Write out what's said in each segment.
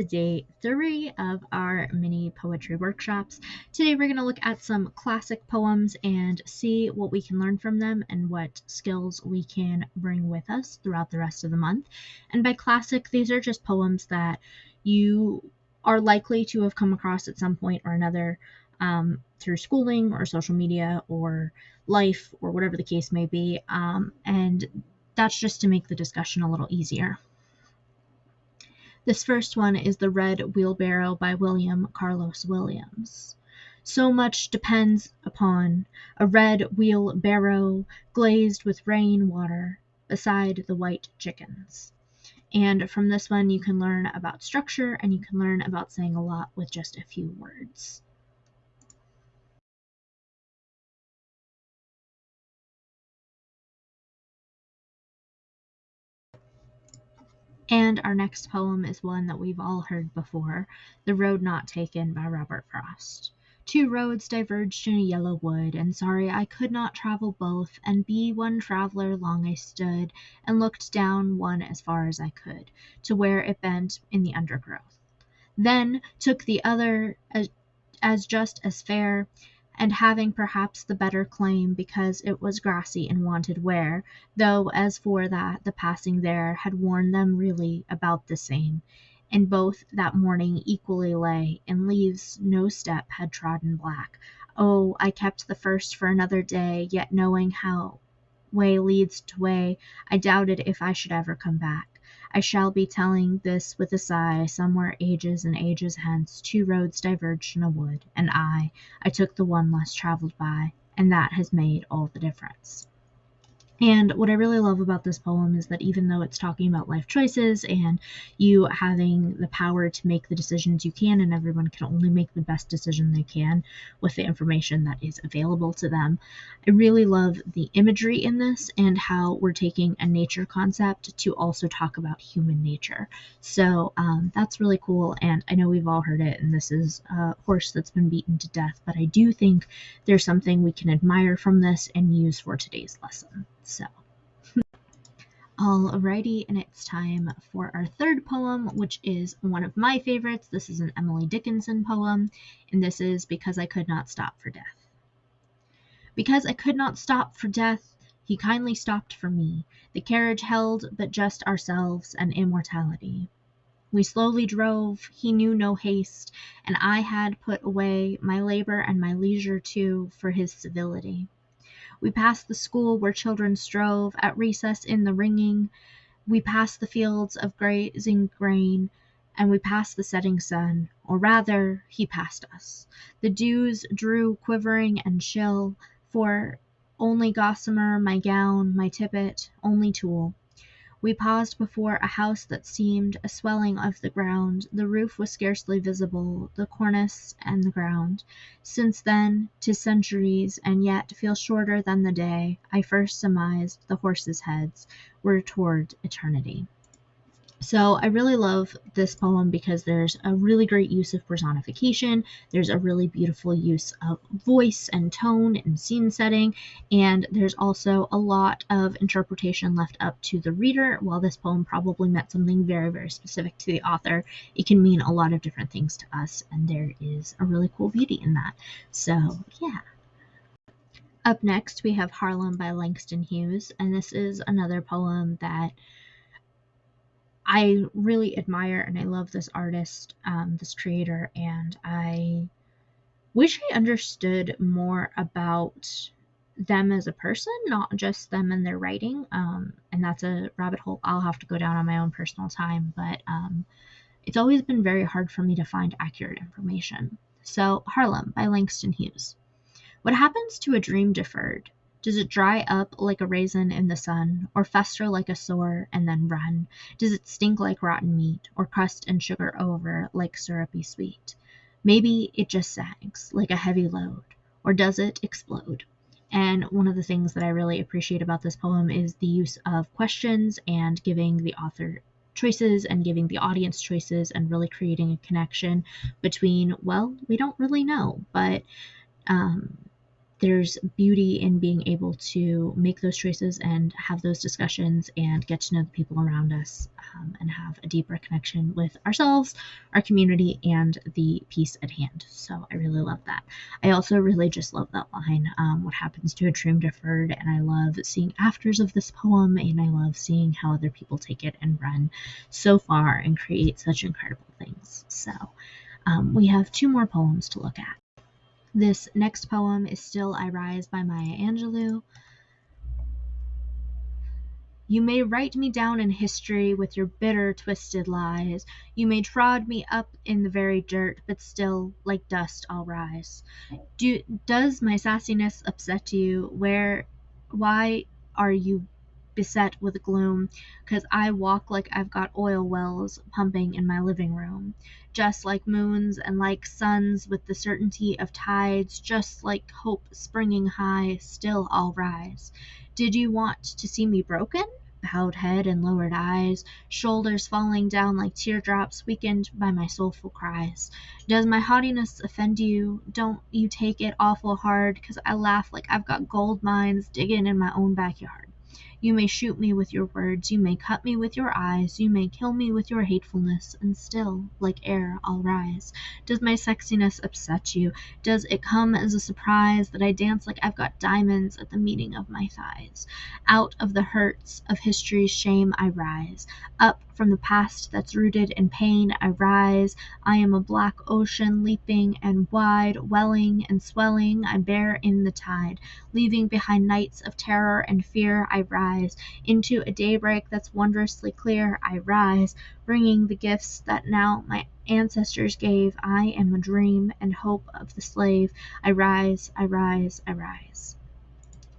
to day 3 of our mini poetry workshops. Today we're going to look at some classic poems and see what we can learn from them and what skills we can bring with us throughout the rest of the month. And by classic, these are just poems that you are likely to have come across at some point or another through schooling or social media or life or whatever the case may be. And that's just to make the discussion a little easier. This first one is The Red Wheelbarrow by William Carlos Williams. So much depends upon a red wheelbarrow glazed with rain water beside the white chickens. And from this one, you can learn about structure and you can learn about saying a lot with just a few words. And our next poem is one that we've all heard before, The Road Not Taken by Robert Frost. Two roads diverged in a yellow wood, and sorry I could not travel both, and be one traveller long I stood, and looked down one as far as I could, to where it bent in the undergrowth. Then took the other as just as fair, and having perhaps the better claim, because it was grassy and wanted wear, though as for that the passing there had worn them really about the same. In both that morning equally lay, in leaves no step had trodden black. Oh, I kept the first for another day, yet knowing how way leads to way, I doubted if I should ever come back. I shall be telling this with a sigh, somewhere ages and ages hence, two roads diverged in a wood, and I took the one less traveled by, and that has made all the difference. And what I really love about this poem is that even though it's talking about life choices and you having the power to make the decisions you can, and everyone can only make the best decision they can with the information that is available to them, I really love the imagery in this and how we're taking a nature concept to also talk about human nature. So that's really cool, and I know we've all heard it, and this is a horse that's been beaten to death, but I do think there's something we can admire from this and use for today's lesson. So, alrighty, and it's time for our third poem, which is one of my favorites. This is an Emily Dickinson poem, and this is Because I Could Not Stop for Death. Because I could not stop for death, he kindly stopped for me. The carriage held but just ourselves and immortality. We slowly drove, he knew no haste, and I had put away my labor and my leisure too for his civility. We passed the school where children strove at recess in the ringing. We passed the fields of grazing grain, and we passed the setting sun, or rather, he passed us. The dews drew quivering and chill, for only gossamer my gown, my tippet, only tulle. We paused before a house that seemed a swelling of the ground. The roof was scarcely visible, the cornice and the ground. Since then, 'tis centuries, and yet feel shorter than the day I first surmised the horses' heads were toward eternity. So I really love this poem because there's a really great use of personification, there's a really beautiful use of voice and tone and scene setting, and there's also a lot of interpretation left up to the reader. While this poem probably meant something very, very specific to the author, it can mean a lot of different things to us, and there is a really cool beauty in that. So, yeah. Up next, we have Harlem by Langston Hughes, and this is another poem that I really admire, and I love this artist, this creator, and I wish I understood more about them as a person, not just them and their writing. And that's a rabbit hole I'll have to go down on my own personal time, but it's always been very hard for me to find accurate information. So, Harlem by Langston Hughes. What happens to a dream deferred? Does it dry up like a raisin in the sun, or fester like a sore and then run? Does it stink like rotten meat, or crust and sugar over like syrupy sweet? Maybe it just sags like a heavy load, or does it explode? And one of the things that I really appreciate about this poem is the use of questions and giving the author choices and giving the audience choices and really creating a connection between, well, we don't really know, but there's beauty in being able to make those choices and have those discussions and get to know the people around us, and have a deeper connection with ourselves, our community, and the peace at hand. So I really love that. I also really just love that line, what happens to a dream deferred, and I love seeing afters of this poem, and I love seeing how other people take it and run so far and create such incredible things. So we have 2 more poems to look at. This next poem is Still I Rise by Maya Angelou. You may write me down in history with your bitter, twisted lies. You may trod me up in the very dirt, but still, like dust, I'll rise. Does my sassiness upset you? Why are you beset with gloom? 'Cause I walk like I've got oil wells pumping in my living room. Just like moons and like suns with the certainty of tides, just like hope springing high, still I'll rise. Did you want to see me broken? Bowed head and lowered eyes, shoulders falling down like teardrops weakened by my soulful cries. Does my haughtiness offend you? Don't you take it awful hard, 'cause I laugh like I've got gold mines digging in my own backyard. You may shoot me with your words, you may cut me with your eyes, you may kill me with your hatefulness, and still, like air, I'll rise. Does my sexiness upset you? Does it come as a surprise that I dance like I've got diamonds at the meeting of my thighs? Out of the hurts of history's shame I rise. Up from the past that's rooted in pain I rise. I am a black ocean leaping and wide, welling and swelling I bear in the tide. Leaving behind nights of terror and fear I rise. Into a daybreak that's wondrously clear I rise, bringing the gifts that now my ancestors gave. I am a dream and hope of the slave. I rise, I rise, I rise.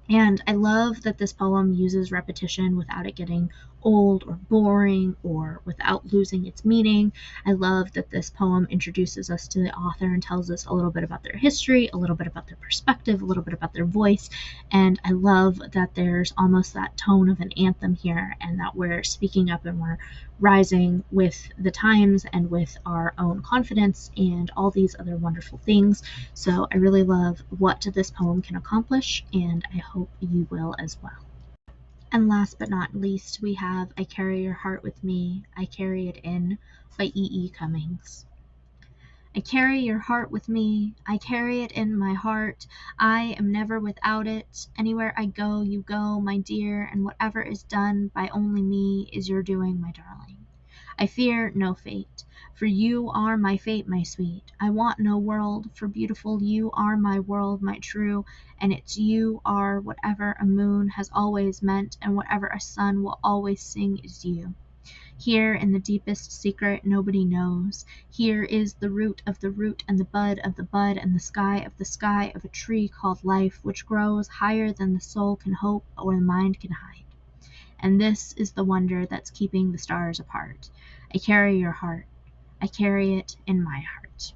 And I love that this poem uses repetition without it getting old or boring or without losing its meaning. I love that this poem introduces us to the author and tells us a little bit about their history, a little bit about their perspective, a little bit about their voice. And I love that there's almost that tone of an anthem here, and that we're speaking up and we're rising with the times and with our own confidence and all these other wonderful things. So I really love what this poem can accomplish, and I hope you will as well. And last but not least, we have I Carry Your Heart With Me, I Carry It In by E.E. Cummings. I carry your heart with me, I carry it in my heart. I am never without it. Anywhere I go, you go, my dear, and whatever is done by only me is your doing, my darling. I fear no fate, for you are my fate, my sweet. I want no world, for beautiful you are my world, my true, and it's you are whatever a moon has always meant, and whatever a sun will always sing is you. Here in the deepest secret nobody knows. Here is the root of the root and the bud of the bud and the sky of a tree called life, which grows higher than the soul can hope or the mind can hide. And this is the wonder that's keeping the stars apart. I carry your heart. I carry it in my heart.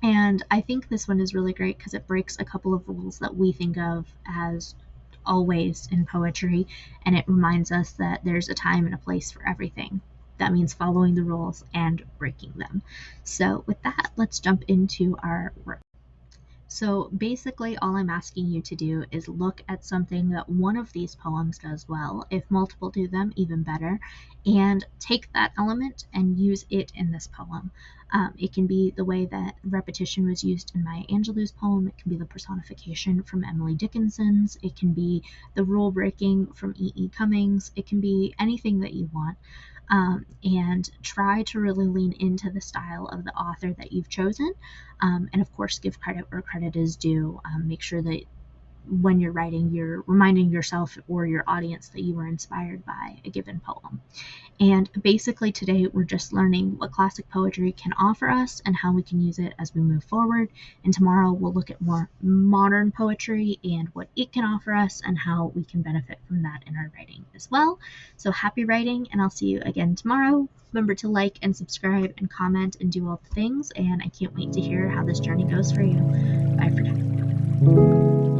And I think this one is really great because it breaks a couple of rules that we think of as always in poetry, and it reminds us that there's a time and a place for everything. That means following the rules and breaking them. So with that, let's jump into our work. So basically all I'm asking you to do is look at something that one of these poems does well. If multiple do them, even better, and take that element and use it in this poem. It can be the way that repetition was used in Maya Angelou's poem. It can be the personification from Emily Dickinson's. It can be the rule breaking from E.E. Cummings. It can be anything that you want. And try to really lean into the style of the author that you've chosen. And of course, give credit where credit is due. Make sure that when you're writing, you're reminding yourself or your audience that you were inspired by a given poem. And basically today we're just learning what classic poetry can offer us and how we can use it as we move forward. And tomorrow we'll look at more modern poetry and what it can offer us and how we can benefit from that in our writing as well. So happy writing, and I'll see you again tomorrow. Remember to like and subscribe and comment and do all the things, and I can't wait to hear how this journey goes for you. Bye for now.